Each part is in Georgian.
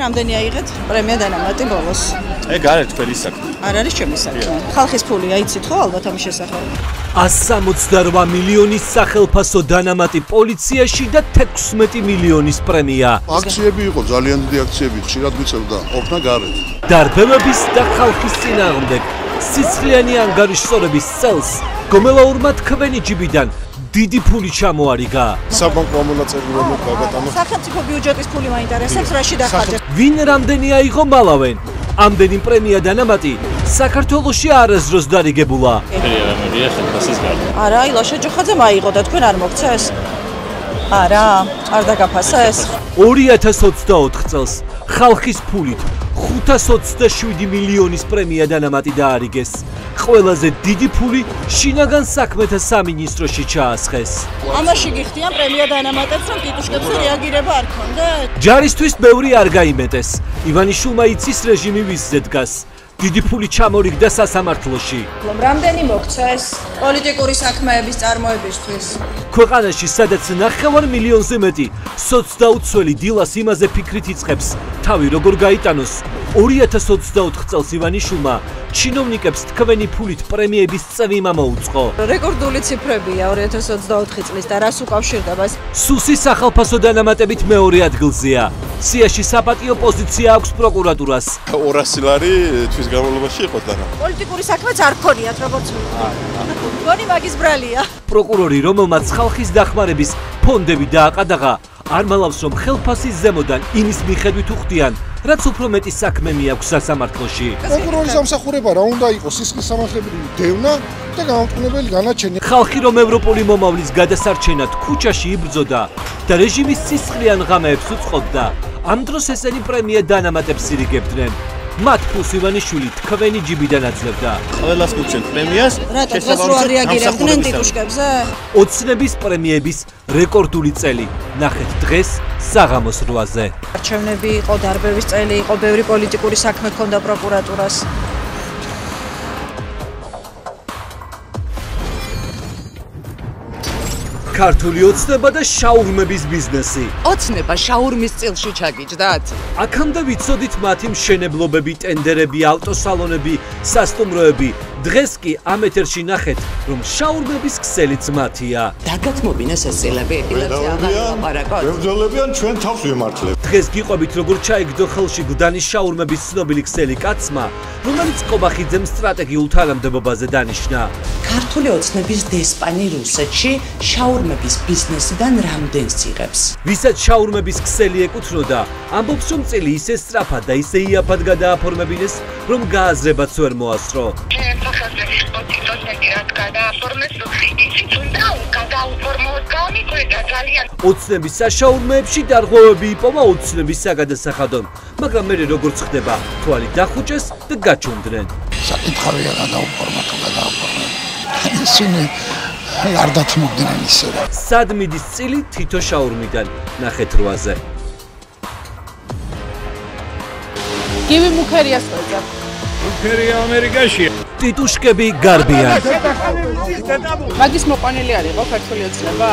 რამდენი აიღეთ პრემია დანამატი ბოლოს? ეგ არის თქვენი საქმე. არ არის ჩემი საქმე. ხალხის ფულია, იცით ხო ალბათ ამის შესახებ? 168 მილიონის სახელფასო დანამატი პოლიციაში და 16 მილიონის პრემია. აქციები იყო, ძალიან დიდი აქციები, ხშირად გვიწევდა ყოფნა გარეთ. დარბევების და ხალხის წინააღმდეგ სიცილიანი ანგარიშსწორების წელს გომელაურმა თქვენი ჯიბიდან დიდი ფული ჩამოარიგა. საბანკო მონაწილეობა გაბატონო. სახელმწიფო ბიუჯეტის ფული მაინტერესებს, რაში დახარჯეთ? ვინ რამდენი აიღო მალავენ? ამდენი პრემია დანამატი საქართველოში არასდროს დარიგებულა. არა, ილაშა ჯოხაძემ აიღო და თქვენ არ მოგცეს? არა, არ დაგაფასეს? 2024 წელს ხალხის ფულით 527 მილიონის პრემია დანამატი დაარიგეს. ყველაზე დიდი ფული შინაგან საქმეთა სამინისტროში ჩაასხეს. ამაში გიხდიან პრემია დანამატებს, რომ ტიტუშკებზე რეაგირება არ ქონდეთ? ჯარისთვის ბევრი არ გაიმეტეს. ივანიშვილმა იცის რეჟიმი ვისზე დგას. დიდი ფული ჩამორიგდა სასამართლოში. რამდენი მოგცეს პოლიტიკური საქმეების წარმოებისთვის? ქვეყანაში სადაც 9 მილიონზე მეტი სოცდაუცველი დილას იმაზე ფიქრით იწყებს, თავი როგორ გაიტანოს. 2024 წელს ივანიშვილმა ჩინოვნიკებს თქვენი ფულით პრემიების წევიმა მოუწყო. რეკორდული ციფრებია 2024 წლის და რას უკავშირდება? სუსი სახელფასო დანამატებით მეორე ადგილზეა. სიაში საპატიო პოზიცია აქვს პროკურატურას. 200 ლარი თვის განმავლობაში იყო და რა. პოლიტიკური საქმეც არ ქონიათ, როგორც გონი მაგის ბრალია. პროკურორი, რომელმაც ხალხის დახმარების ფონდები დააყადაღა, არ მალავს რომ ხელფასის ზემოდან იმის მიხედვით უხდიან, რაც უფრო მეტი საქმე მიაქვს სასამართლოში. პროკურორის ამსახურება რა უნდა იყოს, სისხლის სამართლებრივი დევნა და გამომტყუნებელი განაჩენი. ხალხი რომ ევროპული მომავლის გადასარჩენად ქუჩაში იბრძოდა და რეჟიმის სისხლიან ღამეებს უწყობდა, ამ დროს ესენი პრემია დანამატებს ირიგებდნენ. მათ ფულს ივანიშვილი თქვენი ჯიბიდან აძლევდა. ყველას მოგცემთ პრემიას. რატო დღეს რო არ რეაგირებდნენ ტიტუშკებზე? ოცნების პრემიების რეკორდული წელი. ნახეთ დღეს საღამოს 8-ზე. არჩევნები იყო, დარბევის წელი იყო, ბევრი პოლიტიკური საქმე ჰქონდა პროკურატურას. ქართული ოცნება და შაურმების ბიზნესი. ოცნება შაურმის წილში ჩაგიჯდათ? აქამდე ვიცოდით მათი მშენებლობები, ტენდერები, ავტოსალონები, სასტუმროები. დღეს კი ამ ეთერში ნახეთ, რომ შაურმების ქსელიც მათია. დაგათმობინეს ეს წილები, ეხილებს აღარ ბრძოლებიან ჩვენ თავს ვიმართლებ. დღეს გიყვებით როგორ ჩაიგდო ხელში გდანის შაურმების ცნობილი ქსელი კაცმა, რომელიც ყობახიძემ სტრატეგიულ თანამდებობაზე დანიშნა. ქართული ოცნების დესპანი რუსეთში შაურმების ბიზნესიდან რამდენს იღებს? ვისაც შაურმების ქსელი ეკუთვნოდა, ამბობს რომ წილი ისე სწრაფად და ისე იაფად გადააფორმებინეს, რომ გააზრებაც ვერ მოასწრო. ოცნების საშაურმეებში დარღვევები იპოვა ოცნების საგადასახადომ, მაგრამ მე როგორც ხდება, თვალი დახუჭეს და გაჩუმდნენ. საკითხავია რა დაუფორმა თუ გადააფორმა. ისინი არ დათმობდნენ ისე. სად მიდის წილი თითო შაურმიდან? ნახეთ 8-ზე. გივი მუქერიას ყვეძა. მუქერია ამერიკაშია. ტიტუშკები გარბიან. მაგის მოყვანილი არ იყო ქართული ოცნება?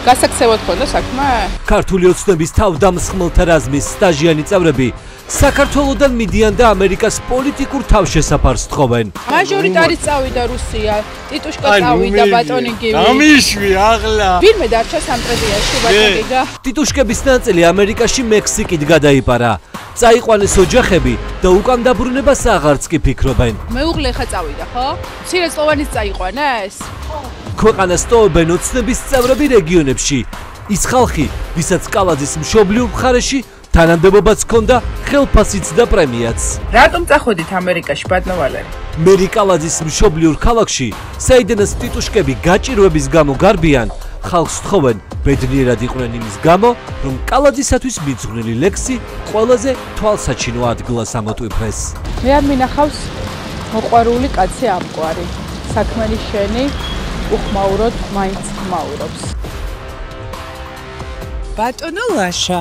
გასაქცევად ქონდა საქმე? ქართული ოცნების თავდამსხმელთა რაზმის სტაჟიანი წევრები საქართველოდან მიდიან და ამერიკას პოლიტიკურ თავშესაფარს თხოვენ. მაჟორიტარიც წავიდა რუსია, ტიტუშკა წავიდა ბატონი გივი. ამიშვი აღლა. ვინმე დარჩა სამტრედიაში ბატონიგა? ტიტუშკების ნაწილი ამერიკაში მექსიკით გადაიპარა. წაიყვანეს ოჯახები და უკან დაბრუნებას აღარც კი ფიქრობენ. მეუღლე ხა წავიდა, ხო? მცირეწლოვანის წაიყვანეს? ქვეყანას ტოვებენ ოცნების წევრები რეგიონებში. ის ხალხი, ვისაც კალაძის მშობლიურ მხარეში თანამდებობაც ჰქონდა, ხელფასიც და პრემიაც. რატომ წახვედით ამერიკაში ბატონვალე? მერი კალაძის მშობლიურ ქალაქში, საიდანაც ტიტუშკები გაჭირვების გამო გარბიან, ხალხს თხოვენ ბედნიერად იყვნენ იმის გამო, რომ კალაძისათვის მიძღვნილი ლექსი ყველაზე თვალსაჩინო ადგილას ამოტვიფრეს. მე არ მინახავს მოყვარული კაცი ამყვარი. საქმენი შენი უხმაუროდ მაინც ხმაურობს. ბატონო ლაშა,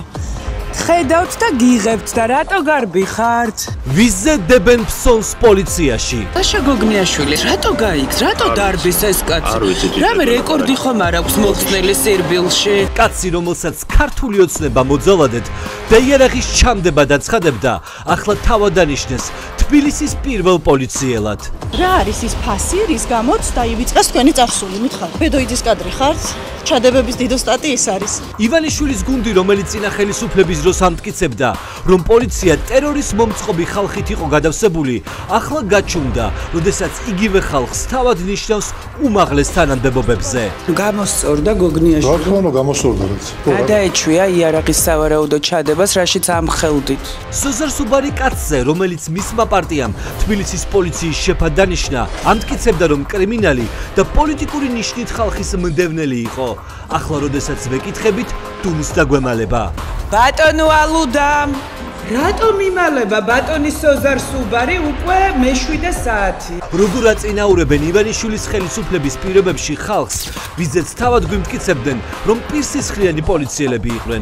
გხედავთ და გიღებთ და რატო გარბი ხართ? ვიზზე დებენ ფსონს პოლიციაში. საშა გოგნიაშვილი, რატო გაიქს? რატო დარბის ეს კაცი? რამე რეკორდი ხომ არ აქვს მოხსნელი სირბილში? კაცი, რომელსაც ქართული ოცნება მოძალადეთ და იარაღის ჩამდება დაცხადებდა, ახლა თავად დანიშნეს თბილისის პირველ პოლიციელად. რა არის ის ფასი, რის გამოც დაივიწყეს თქვენი წარსული, მითხარ? ბედოიდის კადრი ხართ? ჩადებების დიდო სტატი ის არის. ივანიშვილის გუნდი, რომელიც წინა ხელისუფლების დროს ამტკიცებდა, რომ პოლიცია ტერორის მომწყობი ხალხით იყო გადავსებული, ახლა გაჩუმდა, როდესაც იგივე ხალხს თავად ნიშნავს უმაღლეს თანამდებობებზე. გამოსწორდა გოგნიაშვილი. რა თქმა უნდა, გამოსწორდა რაც. გადაეჩვია იარაღის სავარაუდო ჩადებას, რაშიც ამხელდით. სოზარ სუბარი კაცზე, რომელიც მისმა პარტიამ თბილისის პოლიციის შეფად დანიშნა, ამტკიცებდა, რომ კრიმინალი და პოლიტიკური ნიშნით ხალხის მდევნელი იყო. ახლა როდესაც ვეკითხებით, დუმს დაგვემალება. ბატონო ალუდამ, რატომ იმალება ბატონი სოზარ სუბარი უკვე მე-7 საათი? როგორ აწინაურებენ ივანიშვილის ხელისუფლების პირობებში ხალხს, ვიზეც თავად გვიმტკიცებდნენ, რომ პირსისხლიანი პოლიციელები იყვნენ.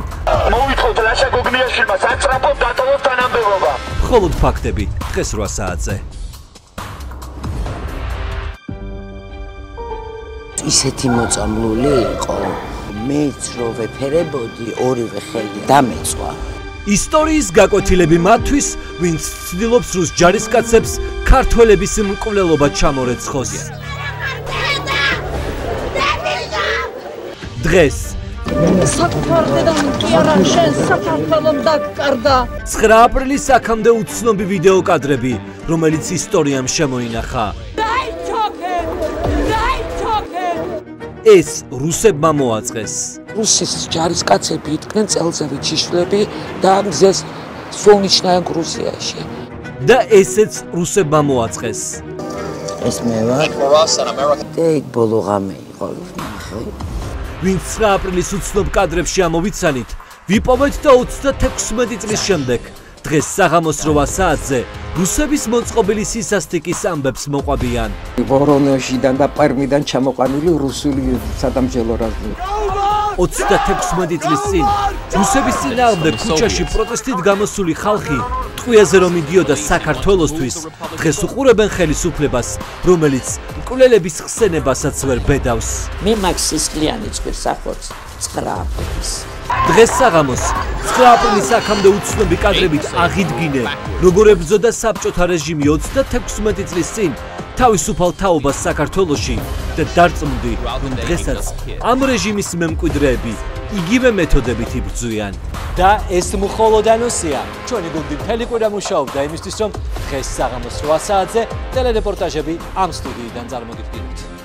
მოვითხოვთ რაშა გოგნიაშვილმა საწრაფოდ დატოვოს თანამდებობა. მხოლოდ ფაქტები დღეს 8 საათზე. ისეთი მოწამლული იყო, მეც რო ვეფერებოდი, ორივე ხელი დამეწვა. ისტორიის გაკვეთილები მათთვის, ვინც ცდილობს რუს ჯარისკაცებს ქართველების მკვლელობა ჩამორეცხოს. დღეს საფრთხედან კი არა შენ საფრთხელომ დაგკარდა. 9 აპრილის აქამდე უცნობი ვიდეო კადრები, რომელიც ისტორიამ შემოინახა. ეს რუსებმა მოაწყეს. რუსის ჯარისკაცები იდგნენ წელზევით შიშვლები და მზეს სულნიშნავენ გრუზიაში. და ესეც რუსებმა მოაწყეს. ეს მე ვარ. ეგ ბოლო ღამე იყო. ვინც 9 აპრილის უცნობ კადრებში ამოვიცანით, ვიპოვეთ და 36 წლის შემდეგ, დღეს საღამოს 8 საათზე, რუსების მოწყობილი სისასტიკის ამბებს მოყვებიან. ვორონეჟიდან და პერმიდან ჩამოყვანილი რუსული სადამსჯელო რაზმი. 36 წლის წინ, რუსების წინააღმდეგ ქუჩაში პროტესტით გამოსული ხალხი, ტყვიაზე რომ იდიოდა საქართველოსთვის, დღეს უყურებენ ხელისუფლებას, რომელიც მკვლელების ხსენებასაც ვერ ბედავს. მე მაქვს სისხლიანი წყვილს ახორც 9 აპრილის. დღეს საღამოს 9 აპრილის აქამდე უცნობი კადრებით აღიდგინე, როგორ ებრძოდა საბჭოთა რეჟიმი 36 წლის წინ თავისუფალ თაობას საქართველოში და დარწმუნდი, რომ დღესაც ამ რეჟიმის მემკვიდრეები იგივე მეთოდებით იბრძვიან. და ეს მხოლოდ ანონსია. ჩვენი გუნდი მთელი კვირა მუშაობდა იმისთვის, რომ დღეს საღამოს 8 საათზე ტელერეპორტაჟები ამ სტუდიიდან წარმოგიდგინოთ.